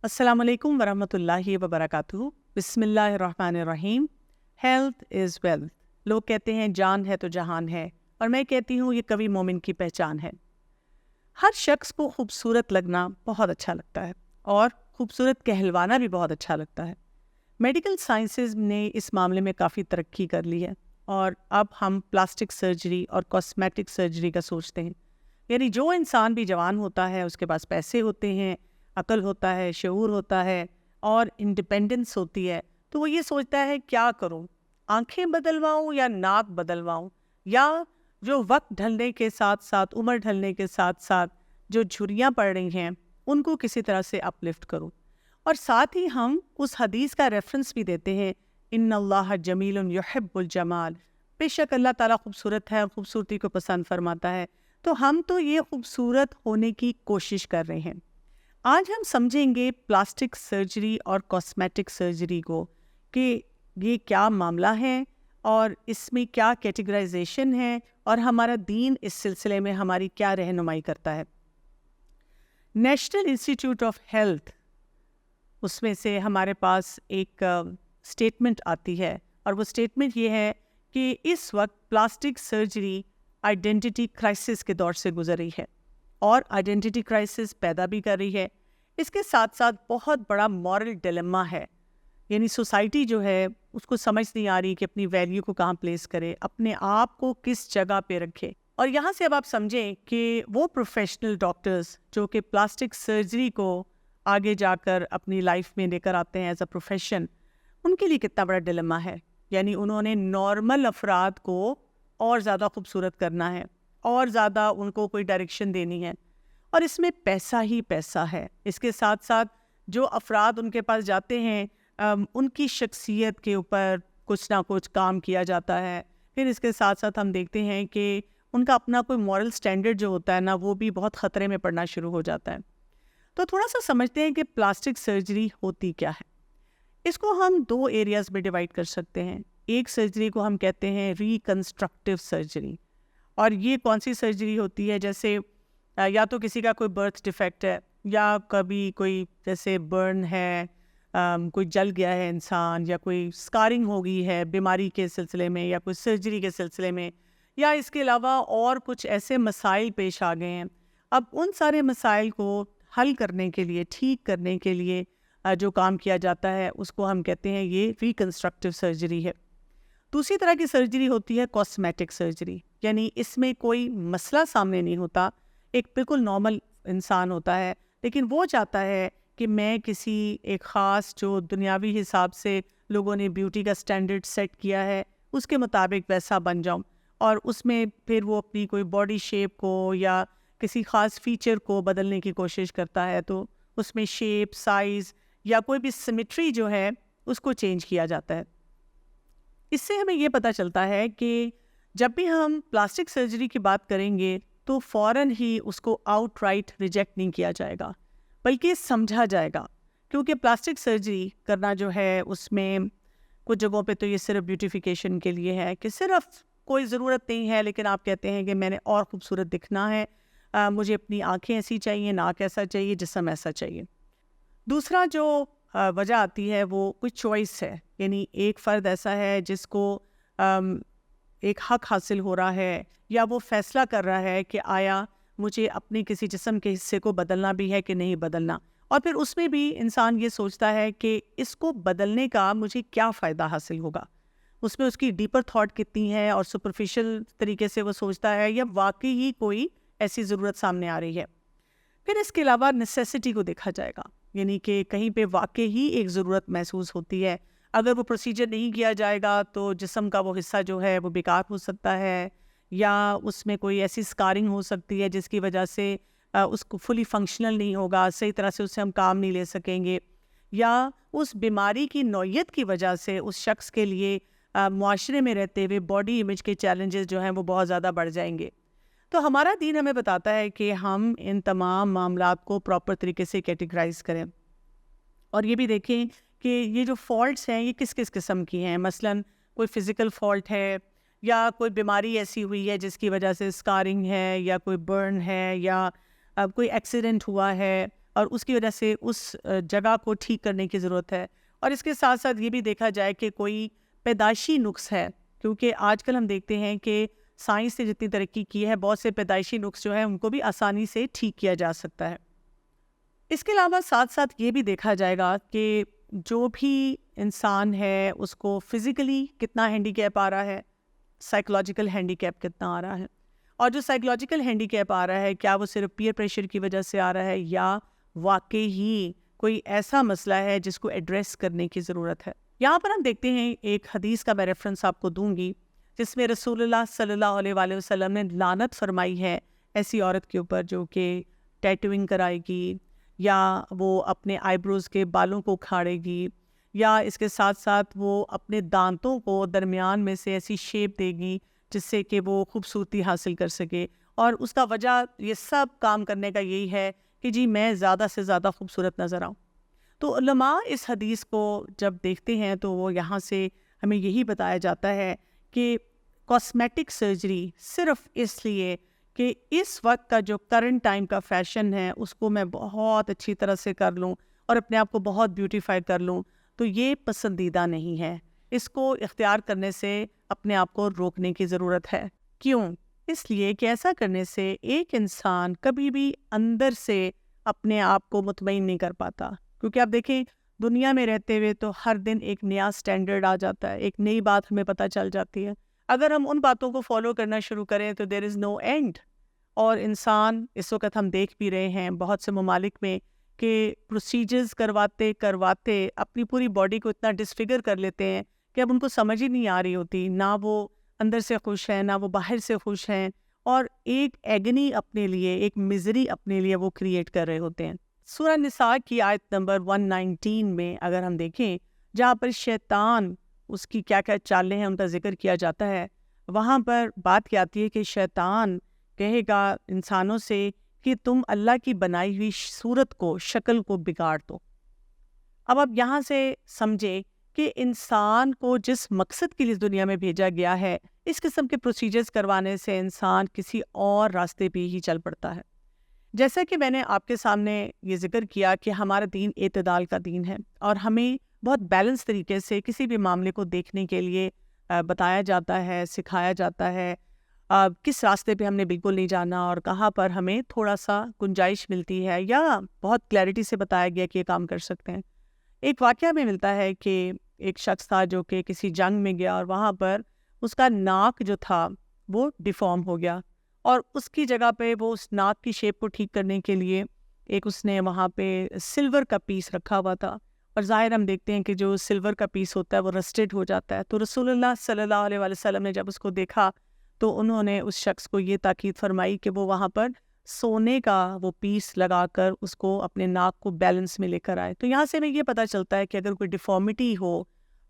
السلام علیکم ورحمۃ اللہ وبرکاتہ۔ بسم اللہ الرحمن الرحیم۔ Health is wealth. لوگ کہتے ہیں جان ہے تو جہان ہے، اور میں کہتی ہوں یہ کبھی مومن کی پہچان ہے۔ ہر شخص کو خوبصورت لگنا بہت اچھا لگتا ہے، اور خوبصورت کہلوانا بھی بہت اچھا لگتا ہے۔ میڈیکل سائنسز نے اس معاملے میں کافی ترقی کر لی ہے، اور اب ہم پلاسٹک سرجری اور کاسمیٹک سرجری کا سوچتے ہیں۔ یعنی جو انسان بھی جوان ہوتا ہے، اس کے پاس پیسے ہوتے ہیں، عقل ہوتا ہے، شعور ہوتا ہے اور انڈیپینڈنس ہوتی ہے، تو وہ یہ سوچتا ہے کیا کروں، آنکھیں بدلواؤں یا ناک بدلواؤں، یا جو وقت ڈھلنے کے ساتھ ساتھ، عمر ڈھلنے کے ساتھ ساتھ جو جھریاں پڑ رہی ہیں ان کو کسی طرح سے اپ لفٹ کروں۔ اور ساتھ ہی ہم اس حدیث کا ریفرنس بھی دیتے ہیں، ان اللہ جمیل یحب الجمال، بے شک اللہ تعالیٰ خوبصورت ہے اور خوبصورتی کو پسند فرماتا ہے۔ تو ہم تو یہ خوبصورت ہونے کی کوشش کر رہے ہیں۔ آج ہم سمجھیں گے پلاسٹک سرجری اور کاسمیٹک سرجری کو، کہ یہ کیا معاملہ ہے اور اس میں کیا کیٹیگرائزیشن ہے، اور ہمارا دین اس سلسلے میں ہماری کیا رہنمائی کرتا ہے۔ نیشنل انسٹیٹیوٹ آف ہیلتھ، اس میں سے ہمارے پاس ایک سٹیٹمنٹ آتی ہے، اور وہ سٹیٹمنٹ یہ ہے کہ اس وقت پلاسٹک سرجری آئیڈینٹی کرائسس کے دور سے گزر رہی ہے، اور آئیڈینٹی کرائسس پیدا بھی کر رہی ہے۔ اس کے ساتھ ساتھ بہت بڑا مورل ڈیلیما ہے، یعنی سوسائٹی جو ہے اس کو سمجھ نہیں آ رہی کہ اپنی ویلیو کو کہاں پلیس کرے، اپنے آپ کو کس جگہ پہ رکھے۔ اور یہاں سے اب آپ سمجھیں کہ وہ پروفیشنل ڈاکٹرز جو کہ پلاسٹک سرجری کو آگے جا کر اپنی لائف میں لے کر آتے ہیں ایز اے پروفیشن، ان کے لیے کتنا بڑا ڈیلیما ہے۔ یعنی انہوں نے نارمل افراد کو اور زیادہ خوبصورت کرنا ہے، اور زیادہ ان کو کوئی ڈائریکشن دینی ہے، اور اس میں پیسہ ہی پیسہ ہے۔ اس کے ساتھ ساتھ جو افراد ان کے پاس جاتے ہیں، ان کی شخصیت کے اوپر کچھ نہ کچھ کام کیا جاتا ہے۔ پھر اس کے ساتھ ساتھ ہم دیکھتے ہیں کہ ان کا اپنا کوئی مورل سٹینڈرڈ جو ہوتا ہے نا، وہ بھی بہت خطرے میں پڑنا شروع ہو جاتا ہے۔ تو تھوڑا سا سمجھتے ہیں کہ پلاسٹک سرجری ہوتی کیا ہے۔ اس کو ہم دو ایریاز میں ڈیوائڈ کر سکتے ہیں۔ ایک سرجری کو ہم کہتے ہیں ریکنسٹرکٹیو سرجری، اور یہ کون سی سرجری ہوتی ہے؟ جیسے یا تو کسی کا کوئی برتھ ڈیفیکٹ ہے، یا کبھی کوئی جیسے برن ہے، کوئی جل گیا ہے انسان، یا کوئی سکارنگ ہو گئی ہے بیماری کے سلسلے میں، یا کوئی سرجری کے سلسلے میں، یا اس کے علاوہ اور کچھ ایسے مسائل پیش آ گئے ہیں۔ اب ان سارے مسائل کو حل کرنے کے لیے، ٹھیک کرنے کے لیے جو کام کیا جاتا ہے، اس کو ہم کہتے ہیں یہ ریکنسٹرکٹیو سرجری ہے۔ دوسری طرح کی سرجری ہوتی ہے کاسمیٹک سرجری، یعنی اس میں کوئی مسئلہ سامنے نہیں ہوتا، ایک بالکل نارمل انسان ہوتا ہے، لیکن وہ چاہتا ہے کہ میں کسی ایک خاص جو دنیاوی حساب سے لوگوں نے بیوٹی کا سٹینڈرڈ سیٹ کیا ہے، اس کے مطابق ویسا بن جاؤں، اور اس میں پھر وہ اپنی کوئی باڈی شیپ کو یا کسی خاص فیچر کو بدلنے کی کوشش کرتا ہے، تو اس میں شیپ، سائز یا کوئی بھی سیمیٹری جو ہے اس کو چینج کیا جاتا ہے۔ اس سے ہمیں یہ پتہ چلتا ہے کہ جب بھی ہم پلاسٹک سرجری کی بات کریں گے تو فوراً ہی اس کو آؤٹ رائٹ ریجیکٹ نہیں کیا جائے گا، بلکہ سمجھا جائے گا، کیونکہ پلاسٹک سرجری کرنا جو ہے اس میں کچھ جگہوں پہ تو یہ صرف بیوٹیفیکیشن کے لیے ہے، کہ صرف کوئی ضرورت نہیں ہے، لیکن آپ کہتے ہیں کہ میں نے اور خوبصورت دکھنا ہے، مجھے اپنی آنکھیں ایسی چاہیے، ناک ایسا چاہیے، جسم ایسا چاہیے۔ دوسرا جو وجہ آتی ہے وہ کوئی چوائس ہے، یعنی ایک فرد ایسا ہے جس کو ایک حق حاصل ہو رہا ہے، یا وہ فیصلہ کر رہا ہے کہ آیا مجھے اپنے کسی جسم کے حصے کو بدلنا بھی ہے کہ نہیں بدلنا، اور پھر اس میں بھی انسان یہ سوچتا ہے کہ اس کو بدلنے کا مجھے کیا فائدہ حاصل ہوگا۔ اس میں اس کی ڈیپر تھاٹ کتنی ہے، اور سپرفیشل طریقے سے وہ سوچتا ہے، یا واقعی ہی کوئی ایسی ضرورت سامنے آ رہی ہے۔ پھر اس کے علاوہ نیسیسٹی کو دیکھا جائے گا، یعنی کہ کہیں پہ واقعی ہی ایک ضرورت محسوس ہوتی ہے، اگر وہ پروسیجر نہیں کیا جائے گا تو جسم کا وہ حصہ جو ہے وہ بیکار ہو سکتا ہے، یا اس میں کوئی ایسی سکارنگ ہو سکتی ہے جس کی وجہ سے اس کو فلی فنکشنل نہیں ہوگا، صحیح طرح سے اس سے ہم کام نہیں لے سکیں گے، یا اس بیماری کی نوعیت کی وجہ سے اس شخص کے لیے معاشرے میں رہتے ہوئے باڈی امیج کے چیلنجز جو ہیں وہ بہت زیادہ بڑھ جائیں گے۔ تو ہمارا دین ہمیں بتاتا ہے کہ ہم ان تمام معاملات کو پراپر طریقے سے کیٹیگرائز کریں، اور یہ بھی دیکھیں کہ یہ جو فالٹس ہیں یہ کس کس قسم کی ہیں۔ مثلاً کوئی فزیکل فالٹ ہے، یا کوئی بیماری ایسی ہوئی ہے جس کی وجہ سے سکارنگ ہے، یا کوئی برن ہے، یا کوئی ایکسیڈنٹ ہوا ہے، اور اس کی وجہ سے اس جگہ کو ٹھیک کرنے کی ضرورت ہے. اور اس کے ساتھ ساتھ یہ بھی دیکھا جائے کہ کوئی پیدائشی نقص ہے، کیونکہ آج کل ہم دیکھتے ہیں کہ سائنس نے جتنی ترقی کی ہے بہت سے پیدائشی نقص جو ہیں ان کو بھی آسانی سے ٹھیک کیا جا سکتا ہے. اس کے علاوہ ساتھ ساتھ یہ بھی دیکھا جائے گا کہ جو بھی انسان ہے اس کو فزیکلی کتنا ہینڈی کیپ آ رہا ہے، سائیکولوجیکل ہینڈی کیپ کتنا آ رہا ہے، اور جو سائیکولوجیکل ہینڈی کیپ آ رہا ہے کیا وہ صرف پیئر پریشر کی وجہ سے آ رہا ہے یا واقعی ہی کوئی ایسا مسئلہ ہے جس کو ایڈریس کرنے کی ضرورت ہے. یہاں پر ہم دیکھتے ہیں ایک حدیث کا میں ریفرنس آپ کو دوں گی جس میں رسول اللہ صلی اللہ علیہ وآلہ وسلم نے لعنت فرمائی ہے ایسی عورت کے اوپر جو کہ ٹیٹوئنگ کرائے گی یا وہ اپنے آئی بروز کے بالوں کو کھاڑے گی یا اس کے ساتھ ساتھ وہ اپنے دانتوں کو درمیان میں سے ایسی شیپ دے گی جس سے کہ وہ خوبصورتی حاصل کر سکے، اور اس کا وجہ یہ سب کام کرنے کا یہی ہے کہ جی میں زیادہ سے زیادہ خوبصورت نظر آؤں. تو علماء اس حدیث کو جب دیکھتے ہیں تو وہ یہاں سے ہمیں یہی بتایا جاتا ہے کہ کاسمیٹک سرجری صرف اس لیے کہ اس وقت کا جو کرنٹ ٹائم کا فیشن ہے اس کو میں بہت اچھی طرح سے کر لوں اور اپنے آپ کو بہت بیوٹیفائی کر لوں، تو یہ پسندیدہ نہیں ہے. اس کو اختیار کرنے سے اپنے آپ کو روکنے کی ضرورت ہے. کیوں؟ اس لیے کہ ایسا کرنے سے ایک انسان کبھی بھی اندر سے اپنے آپ کو مطمئن نہیں کر پاتا، کیونکہ آپ دیکھیں دنیا میں رہتے ہوئے تو ہر دن ایک نیا سٹینڈرڈ آ جاتا ہے، ایک نئی بات ہمیں پتہ چل جاتی ہے. اگر ہم ان باتوں کو فالو کرنا شروع کریں تو دیر از نو اینڈ. اور انسان اس وقت ہم دیکھ بھی رہے ہیں بہت سے ممالک میں کہ پروسیجرز کرواتے اپنی پوری باڈی کو اتنا ڈسفگر کر لیتے ہیں کہ اب ان کو سمجھ ہی نہیں آ رہی ہوتی، نہ وہ اندر سے خوش ہیں نہ وہ باہر سے خوش ہیں، اور ایک ایگنی اپنے لیے، ایک مزری اپنے لیے وہ کریٹ کر رہے ہوتے ہیں. سورہ نساء کی آیت نمبر 119 میں اگر ہم دیکھیں جہاں پر شیطان اس کی کیا کیا چالیں ہیں ان کا ذکر کیا جاتا ہے، وہاں پر بات کی آتی ہے کہ شیطان کہے گا انسانوں سے کہ تم اللہ کی بنائی ہوئی صورت کو، شکل کو بگاڑ دو. اب آپ یہاں سے سمجھے کہ انسان کو جس مقصد کے لیے اس دنیا میں بھیجا گیا ہے اس قسم کے پروسیجرز کروانے سے انسان کسی اور راستے پہ ہی چل پڑتا ہے. جیسا کہ میں نے آپ کے سامنے یہ ذکر کیا کہ ہمارا دین اعتدال کا دین ہے اور ہمیں بہت بیلنس طریقے سے کسی بھی معاملے کو دیکھنے کے لیے بتایا جاتا ہے، سکھایا جاتا ہے کس راستے پہ ہم نے بالکل نہیں جانا اور کہاں پر ہمیں تھوڑا سا گنجائش ملتی ہے یا بہت کلیئرٹی سے بتایا گیا کہ یہ کام کر سکتے ہیں. ایک واقعہ میں ملتا ہے کہ ایک شخص تھا جو کہ کسی جنگ میں گیا اور وہاں پر اس کا ناک جو تھا وہ ڈیفارم ہو گیا، اور اس کی جگہ پہ وہ اس ناک کی شیپ کو ٹھیک کرنے کے لیے ایک اس نے وہاں پہ سلور کا پیس رکھا ہوا تھا، اور ظاہر ہم دیکھتے ہیں کہ جو سلور کا پیس ہوتا ہے وہ رسٹڈ ہو جاتا ہے. تو رسول اللہ صلی اللہ علیہ وآلہ وسلم نے جب اس کو دیکھا تو انہوں نے اس شخص کو یہ تاکید فرمائی کہ وہ وہاں پر سونے کا وہ پیس لگا کر اس کو اپنے ناک کو بیلنس میں لے کر آئے. تو یہاں سے ہمیں یہ پتہ چلتا ہے کہ اگر کوئی ڈیفارمیٹی ہو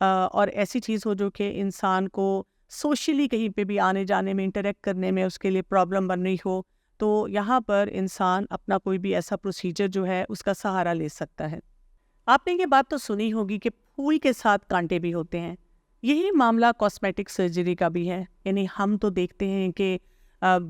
اور ایسی چیز ہو جو کہ انسان کو سوشلی کہیں پہ بھی آنے جانے میں، انٹریکٹ کرنے میں اس کے لیے پرابلم بن رہی ہو، تو یہاں پر انسان اپنا کوئی بھی ایسا پروسیجر جو ہے اس کا سہارا لے سکتا ہے. آپ نے یہ بات تو سنی ہوگی کہ پھول کے ساتھ کانٹے بھی ہوتے ہیں. یہی معاملہ کاسمیٹک سرجری کا بھی ہے. یعنی ہم تو دیکھتے ہیں کہ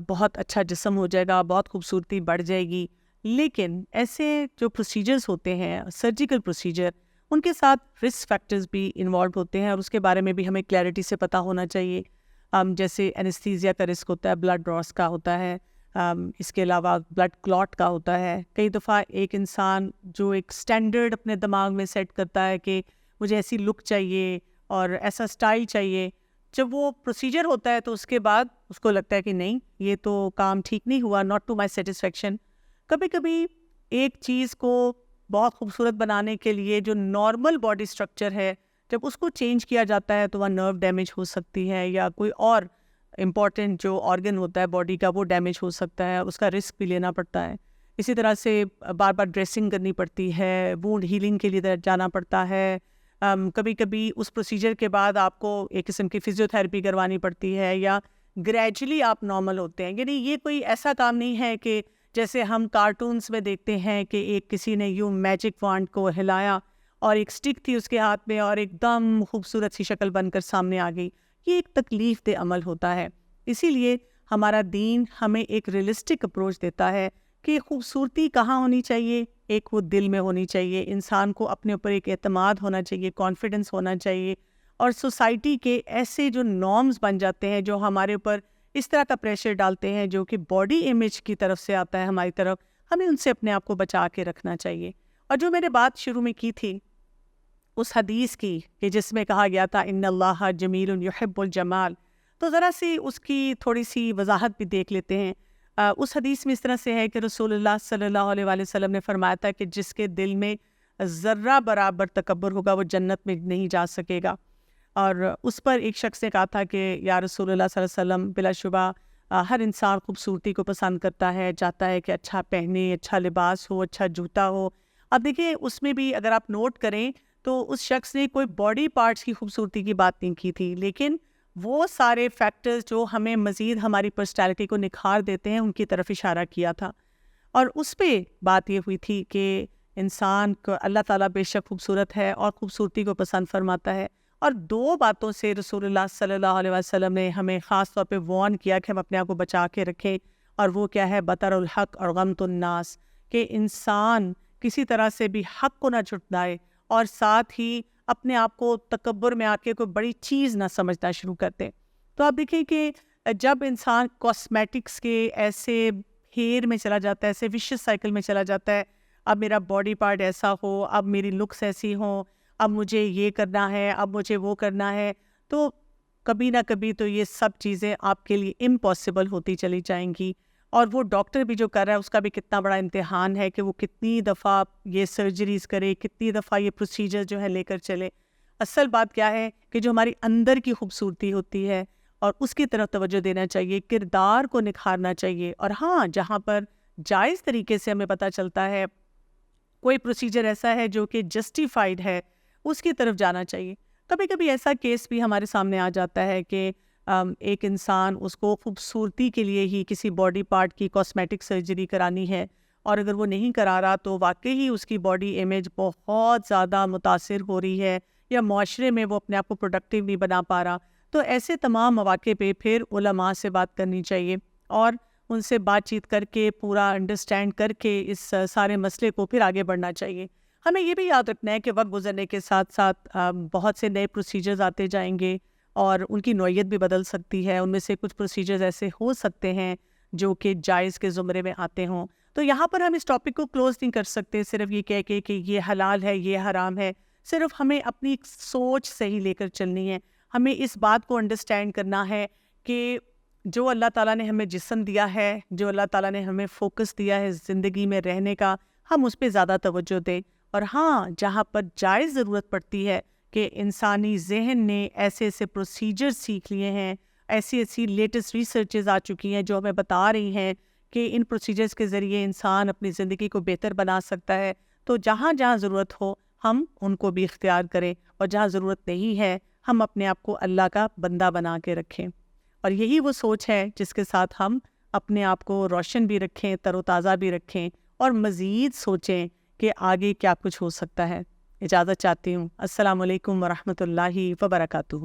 بہت اچھا جسم ہو جائے گا، بہت خوبصورتی بڑھ جائے گی، لیکن ایسے جو پروسیجرز ہوتے ہیں سرجیکل پروسیجر، ان کے ساتھ رسک فیکٹرز بھی انوالو ہوتے ہیں اور اس کے بارے میں بھی ہمیں کلیئرٹی سے پتہ ہونا چاہیے. جیسے اینستھیزیا کا رسک ہوتا ہے، بلڈ لاس کا ہوتا ہے، اس کے علاوہ بلڈ کلاٹ کا ہوتا ہے. کئی دفعہ ایک انسان جو ایک سٹینڈرڈ اپنے دماغ میں سیٹ کرتا ہے کہ مجھے ایسی لک چاہیے اور ایسا سٹائل چاہیے، جب وہ پروسیجر ہوتا ہے تو اس کے بعد اس کو لگتا ہے کہ نہیں یہ تو کام ٹھیک نہیں ہوا، ناٹ ٹو مائی سیٹسفیکشن. کبھی کبھی ایک چیز کو بہت خوبصورت بنانے کے لیے جو نارمل باڈی سٹرکچر ہے جب اس کو چینج کیا جاتا ہے تو وہ نرو ڈیمیج ہو سکتی ہے یا کوئی اور امپورٹنٹ جو آرگن ہوتا ہے باڈی کا وہ ڈیمیج ہو سکتا ہے، اس کا رسک بھی لینا پڑتا ہے. اسی طرح سے بار بار ڈریسنگ کرنی پڑتی ہے، وونڈ ہیلنگ کے لیے جانا پڑتا ہے. کبھی کبھی اس پروسیجر کے بعد آپ کو ایک قسم کی فزیوتھیراپی کروانی پڑتی ہے یا گریجولی آپ نارمل ہوتے ہیں. یعنی یہ کوئی ایسا کام نہیں ہے کہ جیسے ہم کارٹونز میں دیکھتے ہیں کہ ایک کسی نے یوں میجک وانڈ کو ہلایا اور ایک سٹک تھی اس کے ہاتھ میں اور ایک دم خوبصورت سی شکل بن کر سامنے آ گئی. یہ ایک تکلیف دہ عمل ہوتا ہے. اسی لیے ہمارا دین ہمیں ایک ریئلسٹک اپروچ دیتا ہے کہ خوبصورتی کہاں ہونی چاہیے؟ ایک وہ دل میں ہونی چاہیے، انسان کو اپنے اوپر ایک اعتماد ہونا چاہیے، کانفیڈنس ہونا چاہیے، اور سوسائٹی کے ایسے جو نارمز بن جاتے ہیں جو ہمارے اوپر اس طرح کا پریشر ڈالتے ہیں جو کہ باڈی امیج کی طرف سے آتا ہے ہماری طرف، ہمیں ان سے اپنے آپ کو بچا کے رکھنا چاہیے۔ اور جو میں نے بات شروع میں کی تھی اس حدیث کی کہ جس میں کہا گیا تھا ان اللہ جمیل یحب الجمال، تو ذرا سی اس کی تھوڑی سی وضاحت بھی دیکھ لیتے ہیں۔ اس حدیث میں اس طرح سے ہے کہ رسول اللہ صلی اللہ علیہ وآلہ وسلم نے فرمایا تھا کہ جس کے دل میں ذرہ برابر تکبر ہوگا وہ جنت میں نہیں جا سکے گا۔ اور اس پر ایک شخص نے کہا تھا کہ یا رسول اللہ صلی اللہ علیہ وسلم، بلا شبہ ہر انسان خوبصورتی کو پسند کرتا ہے، چاہتا ہے کہ اچھا پہنے، اچھا لباس ہو، اچھا جوتا ہو۔ اب دیکھیں اس میں بھی اگر آپ نوٹ کریں تو اس شخص نے کوئی باڈی پارٹس کی خوبصورتی کی بات نہیں کی تھی، لیکن وہ سارے فیکٹرز جو ہمیں مزید ہماری پرسنالٹی کو نکھار دیتے ہیں ان کی طرف اشارہ کیا تھا۔ اور اس پہ بات یہ ہوئی تھی کہ انسان کو اللہ تعالیٰ بے شک خوبصورت ہے اور خوبصورتی کو پسند فرماتا ہے، اور دو باتوں سے رسول اللہ صلی اللہ علیہ وسلم نے ہمیں خاص طور پہ وارن کیا کہ ہم اپنے آپ کو بچا کے رکھیں، اور وہ کیا ہے؟ بطر الحق اور غمط الناس، کہ انسان کسی طرح سے بھی حق کو نہ جھٹلائے اور ساتھ ہی اپنے آپ کو تکبر میں آ کے کوئی بڑی چیز نہ سمجھنا شروع کرتے۔ تو آپ دیکھیں کہ جب انسان کاسمیٹکس کے ایسے پھیر میں چلا جاتا ہے، ایسے وشیس سائیکل میں چلا جاتا ہے، اب میرا باڈی پارٹ ایسا ہو، اب میری لکس ایسی ہوں، اب مجھے یہ کرنا ہے، اب مجھے وہ کرنا ہے، تو کبھی نہ کبھی تو یہ سب چیزیں آپ کے لیے امپاسبل ہوتی چلی جائیں گی۔ اور وہ ڈاکٹر بھی جو کر رہا ہے اس کا بھی کتنا بڑا امتحان ہے کہ وہ کتنی دفعہ یہ سرجریز کرے، کتنی دفعہ یہ پروسیجر جو ہے لے کر چلے۔ اصل بات کیا ہے کہ جو ہماری اندر کی خوبصورتی ہوتی ہے اور اس کی طرف توجہ دینا چاہیے، کردار کو نکھارنا چاہیے، اور ہاں جہاں پر جائز طریقے سے ہمیں پتہ چلتا ہے کوئی پروسیجر ایسا ہے جو کہ جسٹیفائڈ ہے، اس کی طرف جانا چاہیے۔ کبھی کبھی ایسا کیس بھی ہمارے سامنے آ جاتا ہے کہ ایک انسان اس کو خوبصورتی کے لیے ہی کسی باڈی پارٹ کی کاسمیٹک سرجری کرانی ہے، اور اگر وہ نہیں کرا رہا تو واقعی ہی اس کی باڈی امیج بہت زیادہ متاثر ہو رہی ہے، یا معاشرے میں وہ اپنے آپ کو پروڈکٹیو نہیں بنا پا رہا، تو ایسے تمام مواقع پہ پھر علماء سے بات کرنی چاہیے اور ان سے بات چیت کر کے پورا انڈرسٹینڈ کر کے اس سارے مسئلے کو پھر آگے بڑھنا چاہیے۔ ہمیں یہ بھی یاد رکھنا ہے کہ وقت گزرنے کے ساتھ ساتھ بہت سے نئے پروسیجرز آتے جائیں گے اور ان کی نوعیت بھی بدل سکتی ہے، ان میں سے کچھ پروسیجرز ایسے ہو سکتے ہیں جو کہ جائز کے زمرے میں آتے ہوں۔ تو یہاں پر ہم اس ٹاپک کو کلوز نہیں کر سکتے صرف یہ کہہ کے کہ یہ حلال ہے، یہ حرام ہے، صرف ہمیں اپنی سوچ صحیح لے کر چلنی ہے۔ ہمیں اس بات کو انڈرسٹینڈ کرنا ہے کہ جو اللہ تعالیٰ نے ہمیں جسم دیا ہے، جو اللہ تعالیٰ نے ہمیں فوکس دیا ہے زندگی میں رہنے کا، ہم اس پہ زیادہ توجہ دیں، اور ہاں جہاں پر جائز ضرورت پڑتی ہے کہ انسانی ذہن نے ایسے ایسے پروسیجر سیکھ لیے ہیں، ایسی ایسی لیٹسٹ ریسرچز آ چکی ہیں جو ہمیں بتا رہی ہیں کہ ان پروسیجرز کے ذریعے انسان اپنی زندگی کو بہتر بنا سکتا ہے، تو جہاں جہاں ضرورت ہو ہم ان کو بھی اختیار کریں، اور جہاں ضرورت نہیں ہے ہم اپنے آپ کو اللہ کا بندہ بنا کے رکھیں۔ اور یہی وہ سوچ ہے جس کے ساتھ ہم اپنے آپ کو روشن بھی رکھیں، تر و تازہ بھی رکھیں، اور مزید سوچیں کہ آگے کیا کچھ ہو سکتا ہے۔ اجازت چاہتی ہوں۔ السلام علیکم ورحمۃ اللہ وبرکاتہ۔